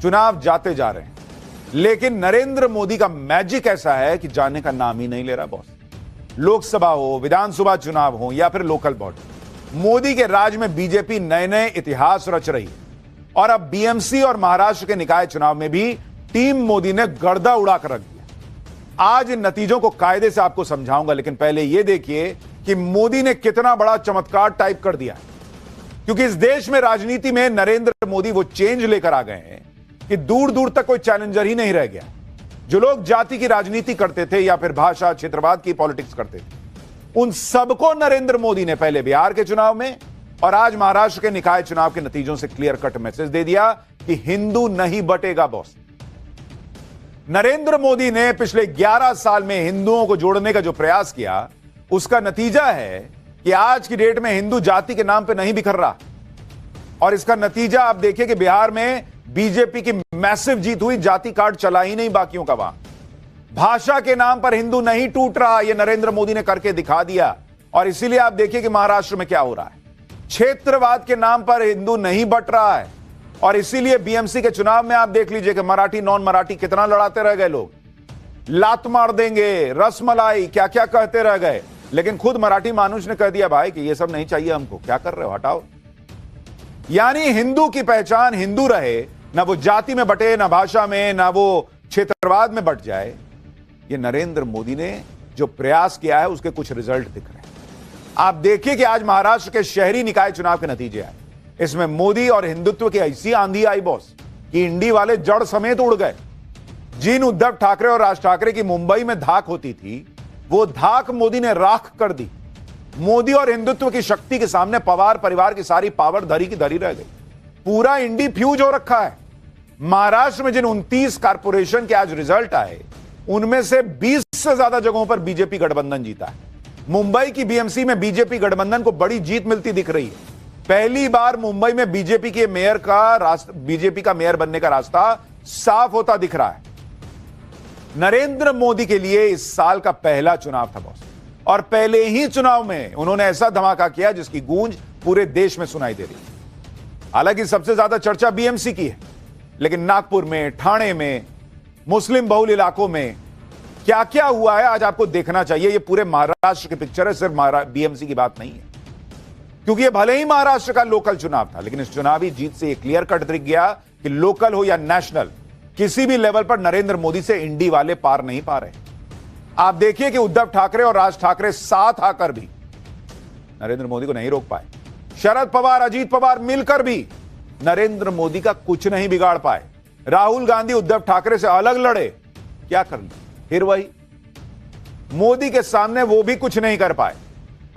चुनाव जाते जा रहे हैं, लेकिन नरेंद्र मोदी का मैजिक ऐसा है कि जाने का नाम ही नहीं ले रहा बॉस। लोकसभा हो, विधानसभा चुनाव हो या फिर लोकल बॉडी, मोदी के राज में बीजेपी नए नए इतिहास रच रही है। और अब बीएमसी और महाराष्ट्र के निकाय चुनाव में भी टीम मोदी ने गर्दा उड़ाकर रख दिया। आज इन नतीजों को कायदे से आपको समझाऊंगा, लेकिन पहले यह देखिए कि मोदी ने कितना बड़ा चमत्कार टाइप कर दिया है। क्योंकि इस देश में राजनीति में नरेंद्र मोदी वो चेंज लेकर आ गए हैं कि दूर दूर तक कोई चैलेंजर ही नहीं रह गया। जो लोग जाति की राजनीति करते थे या फिर भाषा क्षेत्रवाद की पॉलिटिक्स करते थे, उन सबको नरेंद्र मोदी ने पहले बिहार के चुनाव में और आज महाराष्ट्र के निकाय चुनाव के नतीजों से क्लियर कट मैसेज दे दिया कि हिंदू नहीं बटेगा बॉस। नरेंद्र मोदी ने पिछले 11 साल में हिंदुओं को जोड़ने का जो प्रयास किया, उसका नतीजा है कि आज की डेट में हिंदू जाति के नाम पे नहीं बिखर रहा। और इसका नतीजा आप देखिए कि बिहार में बीजेपी की मैसिव जीत हुई, जाति कार्ड चला ही नहीं बाकियों का वहां। भाषा के नाम पर हिंदू नहीं टूट रहा, यह नरेंद्र मोदी ने करके दिखा दिया। और इसीलिए आप देखिए कि महाराष्ट्र में क्या हो रहा है, क्षेत्रवाद के नाम पर हिंदू नहीं बट रहा है। और इसीलिए बीएमसी के चुनाव में आप देख लीजिए कि मराठी नॉन मराठी कितना लड़ाते रह गए लोग, लात मार देंगे, रसमलाई क्या क्या कहते रह गए। लेकिन खुद मराठी मानुष ने कह दिया भाई कि ये सब नहीं चाहिए हमको, क्या कर रहे हो, हटाओ। यानी हिंदू की पहचान हिंदू रहे, ना वो जाति में बटे, ना भाषा में, ना वो क्षेत्रवाद में बट जाए। ये नरेंद्र मोदी ने जो प्रयास किया है उसके कुछ रिजल्ट दिख रहे हैं। आप देखिए कि आज महाराष्ट्र के शहरी निकाय चुनाव के नतीजे आए, इसमें मोदी और हिंदुत्व की ऐसी आंधी आई बॉस कि इंडी वाले जड़ समेत उड़ गए। जिन उद्धव ठाकरे और राज ठाकरे की मुंबई में धाक होती थी, वो धाक मोदी ने राख कर दी। मोदी और हिंदुत्व की शक्ति के सामने पवार परिवार की सारी पावर धरी की धरी रह गई। पूरा इंडी फ्यूज हो रखा है। महाराष्ट्र में जिन 29 कारपोरेशन के आज रिजल्ट आए, उनमें से 20 से ज्यादा जगहों पर बीजेपी गठबंधन जीता है। मुंबई की बीएमसी में बीजेपी गठबंधन को बड़ी जीत मिलती दिख रही है। पहली बार मुंबई में बीजेपी के मेयर का बीजेपी का मेयर बनने का रास्ता साफ होता दिख रहा है। नरेंद्र मोदी के लिए इस साल का पहला चुनाव था बॉस, और पहले ही चुनाव में उन्होंने ऐसा धमाका किया जिसकी गूंज पूरे देश में सुनाई दे रही है। हालांकि सबसे ज्यादा चर्चा बीएमसी की है, लेकिन नागपुर में, ठाणे में, मुस्लिम बहुल इलाकों में क्या क्या हुआ है आज आपको देखना चाहिए। ये पूरे महाराष्ट्र की पिक्चर है, सिर्फ बीएमसी की बात नहीं है। क्योंकि ये भले ही महाराष्ट्र का लोकल चुनाव था, लेकिन इस चुनावी जीत से ये क्लियर कट दिख गया कि लोकल हो या नेशनल, किसी भी लेवल पर नरेंद्र मोदी से इंडी वाले पार नहीं पा रहे। आप देखिए कि उद्धव ठाकरे और राज ठाकरे साथ आकर भी नरेंद्र मोदी को नहीं रोक पाए। शरद पवार, अजीत पवार मिलकर भी नरेंद्र मोदी का कुछ नहीं बिगाड़ पाए। राहुल गांधी उद्धव ठाकरे से अलग लड़े, क्या कर लिया, फिर वही। मोदी के सामने वो भी कुछ नहीं कर पाए।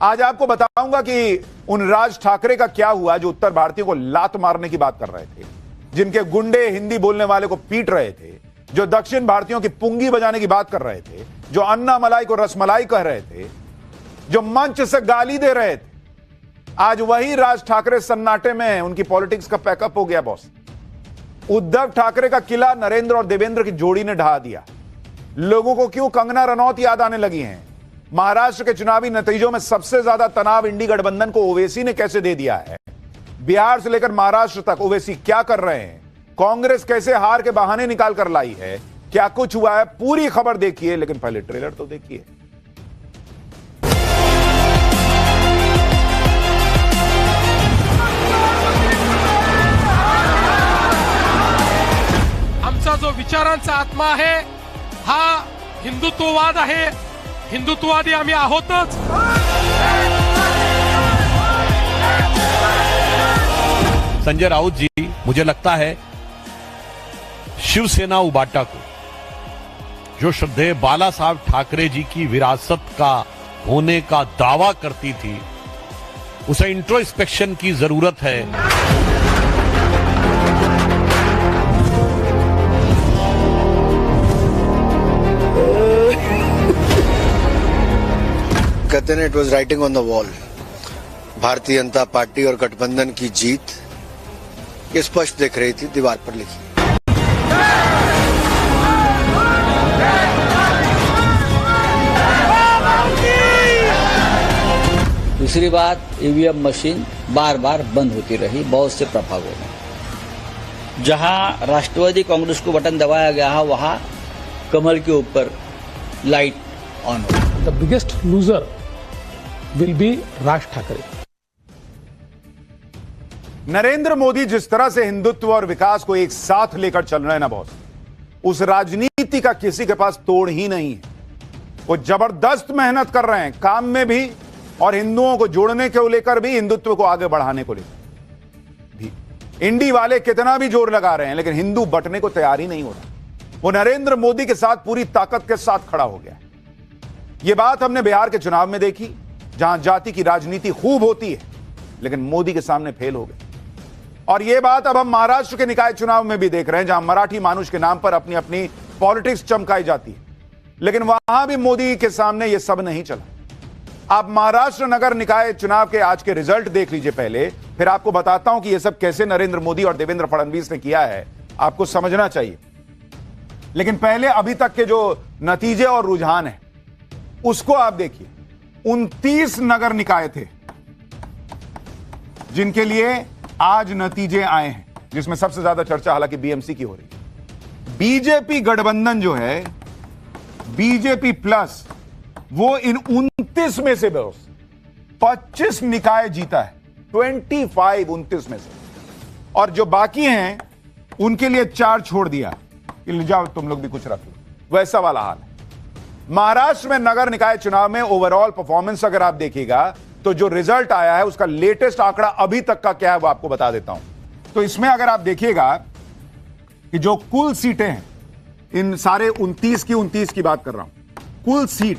आज आपको बताऊंगा कि उन राज ठाकरे का क्या हुआ जो उत्तर भारतीयों को लात मारने की बात कर रहे थे, जिनके गुंडे हिंदी बोलने वाले को पीट रहे थे, जो दक्षिण भारतीयों की पुंगी बजाने की बात कर रहे थे, जो अन्ना मलाई को रसमलाई कह रहे थे, जो मंच से गाली दे रहे थे। आज वही राज ठाकरे सन्नाटे में हैं, उनकी पॉलिटिक्स का पैकअप हो गया बॉस। उद्धव ठाकरे का किला नरेंद्र और देवेंद्र की जोड़ी ने ढहा दिया। लोगों को क्यों कंगना रनौत याद आने लगी हैं। महाराष्ट्र के चुनावी नतीजों में सबसे ज्यादा तनाव इंडी गठबंधन को ओवैसी ने कैसे दे दिया है। बिहार से लेकर महाराष्ट्र तक ओवैसी क्या कर रहे हैं, कांग्रेस कैसे हार के बहाने निकाल कर लाई है, क्या कुछ हुआ है, पूरी खबर देखिए। लेकिन पहले ट्रेलर तो देखिए। आमचा जो विचारांचा आत्मा आहे हा हिंदुत्ववाद आहे। हिंदुत्ववादी आम्ही आहोतच। संजय राउत जी, मुझे लगता है शिवसेना उबाटा को, जो श्रद्धेय बाला साहब ठाकरे जी की विरासत का होने का दावा करती थी, उसे इंट्रोस्पेक्शन की जरूरत है। कहते हैं it was writing on the wall. Bharatiya Janata party और गठबंधन की जीत ये स्पष्ट दिख रही थी, दीवार पर लिखी। दूसरी बात, ईवीएम मशीन बार बार बंद होती रही बहुत से प्रभागों में। जहां राष्ट्रवादी कांग्रेस को बटन दबाया गया है वहां कमल के ऊपर लाइट ऑन हो। The biggest loser will be Raj Thackeray. Narendra Modi जिस तरह से हिंदुत्व और विकास को एक साथ लेकर चल रहे हैं ना बॉस, उस राजनीति का किसी के पास तोड़ ही नहीं है। वो जबरदस्त मेहनत कर रहे हैं काम में भी और हिंदुओं को जोड़ने को लेकर भी, हिंदुत्व को आगे बढ़ाने को लेकर भी। इंडी वाले कितना भी जोर लगा रहे हैं लेकिन हिंदू बटने को तैयार ही नहीं हो रहा। वो नरेंद्र मोदी के साथ पूरी ताकत के साथ खड़ा हो गया है। यह बात हमने बिहार के चुनाव में देखी, जहां जाति की राजनीति खूब होती है लेकिन मोदी के सामने फेल हो गए। और यह बात अब हम महाराष्ट्र के निकाय चुनाव में भी देख रहे हैं, जहां मराठी मानुष के नाम पर अपनी अपनी पॉलिटिक्स चमकाई जाती है, लेकिन वहां भी मोदी के सामने यह सब नहीं चला। आप महाराष्ट्र नगर निकाय चुनाव के आज के रिजल्ट देख लीजिए पहले, फिर आपको बताता हूं कि यह सब कैसे नरेंद्र मोदी और देवेंद्र फडणवीस ने किया है, आपको समझना चाहिए। लेकिन पहले अभी तक के जो नतीजे और रुझान है उसको आप देखिए। 29 नगर निकाय थे जिनके लिए आज नतीजे आए हैं, जिसमें सबसे ज्यादा चर्चा हालांकि बीएमसी की हो रही है। बीजेपी गठबंधन जो है, बीजेपी प्लस, वो इन 29 में से बस 25 निकाय जीता है, 29 में से, और जो बाकी हैं उनके लिए 4 छोड़ दिया कि ले जाओ तुम लोग भी कुछ रख लो, वैसा वाला हाल है। महाराष्ट्र में नगर निकाय चुनाव में ओवरऑल परफॉर्मेंस अगर आप देखिएगा तो जो रिजल्ट आया है उसका लेटेस्ट आंकड़ा अभी तक का क्या है वो आपको बता देता हूं। तो इसमें अगर आप देखिएगा कि जो कुल सीटें हैं, इन सारे 29 की बात कर रहा हूं, कुल सीट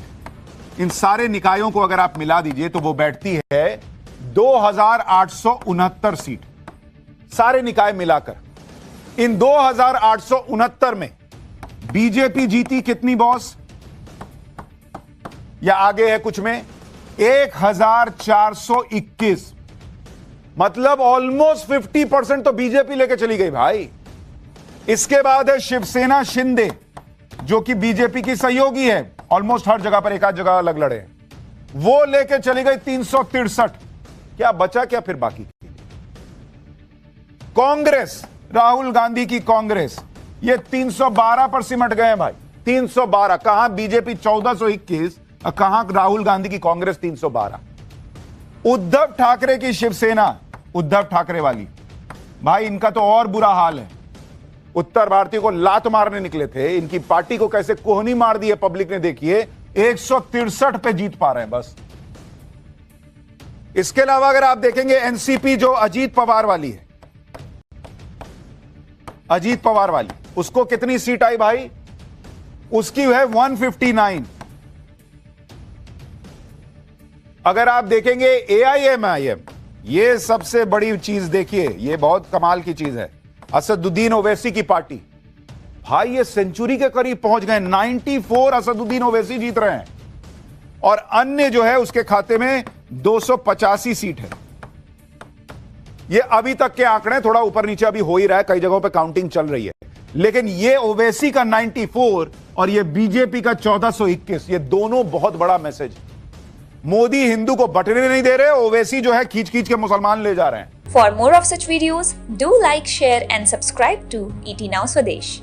इन सारे निकायों को अगर आप मिला दीजिए तो वो बैठती है 2869 सीट, सारे निकाय मिलाकर। इन 2869 में बीजेपी जीती कितनी बॉस, या आगे है कुछ में 1421, मतलब ऑलमोस्ट 50% तो बीजेपी लेके चली गई भाई। इसके बाद है शिवसेना शिंदे जो कि बीजेपी की सहयोगी है, ऑलमोस्ट हर जगह पर एक आध जगह अलग लड़े, वो लेके चली गई 363। क्या बचा क्या फिर बाकी? कांग्रेस, राहुल गांधी की कांग्रेस, ये 312 पर सिमट गए हैं भाई। 312, कहां बीजेपी 1421, कहां राहुल गांधी की कांग्रेस 312। उद्धव ठाकरे की शिवसेना, उद्धव ठाकरे वाली, भाई इनका तो और बुरा हाल है। उत्तर भारतीय को लात मारने निकले थे, इनकी पार्टी को कैसे कोहनी मार दी है पब्लिक ने, देखिए 163 पे जीत पा रहे हैं बस। इसके अलावा अगर आप देखेंगे एनसीपी जो अजीत पवार वाली है, अजीत पवार वाली, उसको कितनी सीट आई भाई, उसकी है 159। अगर आप देखेंगे एआईएमआईएम, ये सबसे बड़ी चीज देखिए, ये बहुत कमाल की चीज है, असदुद्दीन ओवैसी की पार्टी, भाई ये सेंचुरी के करीब पहुंच गए, 94 असदुद्दीन ओवैसी जीत रहे हैं, और अन्य जो है उसके खाते में 285 सीट है। ये अभी तक के आंकड़े, थोड़ा ऊपर नीचे अभी हो ही रहा है, कई जगहों पे काउंटिंग चल रही है, लेकिन ये ओवैसी का 94 और ये बीजेपी का 1421, ये दोनों बहुत बड़ा मैसेज है। मोदी हिंदू को बटने नहीं दे रहे, ओवैसी जो है खींच खींच के मुसलमान ले जा रहे हैं। For more of such videos, do like, share and subscribe to ET Now Swadesh.